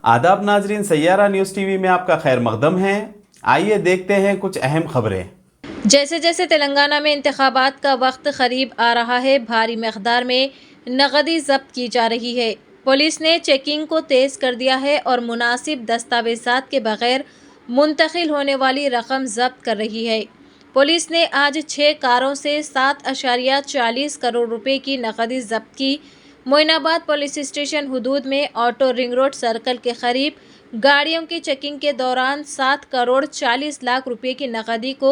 आदाब नाजरीन, Saiyaara news TV में आपका खैर मकदम है। आइए देखते हैं कुछ अहम खबरें। जैसे जैसे तेलंगाना में इंतखाबात का वक्त करीब आ रहा है, भारी मकदार में नकदी जब्त की जा रही है। पुलिस ने चेकिंग को तेज कर दिया है और मुनासिब दस्तावेजात के बगैर मुंतकिल होने वाली रकम जब्त कर रही है। पुलिस ने आज 6 कारों से 7.40 करोड़ रुपए की नकदी जब्त की। मोइनाबाद पुलिस स्टेशन हुदूद में ऑटो रिंग रोड सर्कल के करीब गाड़ियों की चेकिंग के दौरान 7 करोड़ 40 लाख रुपए की नकदी को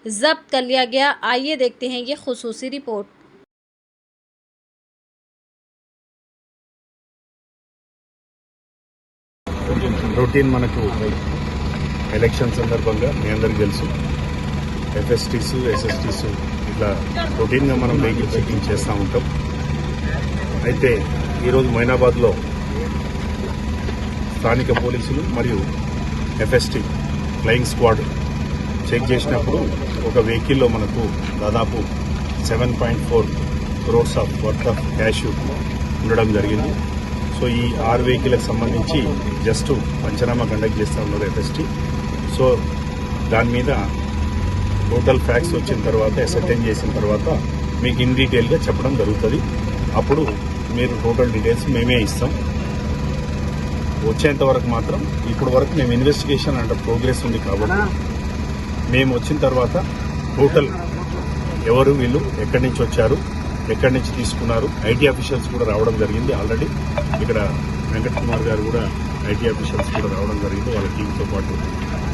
जब्त कर लिया गया। आइए देखते हैं ये खुसूसी रिपोर्ट। రొటీన్ మనకు ఎలక్షన్ సందర్భంగా మీ అందరికీ తెలుసు ఎఫ్ఎస్టీస్ ఎస్ఎస్టీస్ ఇట్లా రొటీన్గా మనం వెహికల్ చెకింగ్ చేస్తూ ఉంటాం. అయితే ఈరోజు మొయినాబాద్లో స్థానిక పోలీసులు మరియు ఎఫ్ఎస్టీ ఫ్లయింగ్ స్క్వాడ్ చెక్ చేసినప్పుడు ఒక వెహికల్లో మనకు దాదాపు 7.4 crores of worth of cash ఉండడం జరిగింది. సో ఈ 6 వెహికల్కి సంబంధించి జస్ట్ పంచనామా కండక్ట్ చేస్తూ ఉన్నారు ఎఫ్ఎస్టీ. సో దాని మీద టోటల్ ఫ్యాక్ట్స్ వచ్చిన తర్వాత అసర్టైన్ చేసిన తర్వాత మీకు ఇన్ డీటెయిల్గా చెప్పడం జరుగుతుంది. అప్పుడు మీరు టోటల్ డీటెయిల్స్ మేమే ఇస్తాం. వచ్చేంత వరకు మాత్రం ఇప్పుడు వరకు మేము ఇన్వెస్టిగేషన్ అంటే ప్రోగ్రెస్ ఉంది కాబట్టి మేము వచ్చిన తర్వాత టోటల్ ఎవరు వీళ్ళు ఎక్కడి నుంచి వచ్చారు, ఎక్కడి నుంచి తీసుకున్నారు, ఐటీ అఫీషియల్స్ కూడా రావడం జరిగింది. ఆల్రెడీ ఇక్కడ వెంకట్ కుమార్ గారు కూడా ఐటీ అఫీషియల్స్ కూడా రావడం జరిగింది. వాళ్ళ టీంతో పాటు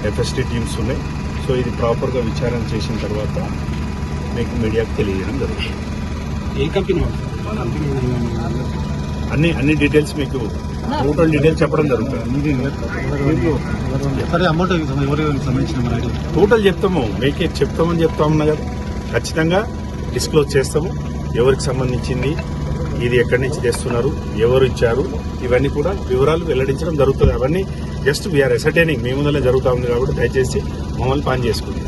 ఎఫ్ఎస్టీ టీమ్స్ ఉన్నాయి. సో ఇది ప్రాపర్గా విచారణ చేసిన తర్వాత మీకు మీడియాకు తెలియజేయడం జరుగుతుంది. ఏ కంపెనీ అన్ని డీటెయిల్స్ మీకు టోటల్ డీటెయిల్స్ చెప్పడం జరుగుతుంది. అమౌంట్ ఎవరికి సంబంధించిన టోటల్ చెప్తాము, మీకే చెప్తామని చెప్తా ఉన్నా కదా, ఖచ్చితంగా డిస్క్లోజ్ చేస్తాము. ఎవరికి సంబంధించింది, ఇది ఎక్కడి నుంచి తెస్తున్నారు, ఎవరు ఇచ్చారు, ఇవన్నీ కూడా వివరాలు వెల్లడించడం జరుగుతుంది. అవన్నీ జస్ట్ వీఆర్ ఎసర్టైనింగ్, మీ ముందరే జరుగుతూ ఉంది కాబట్టి దయచేసి మమ్మల్ని పాన్ చేసుకోండి.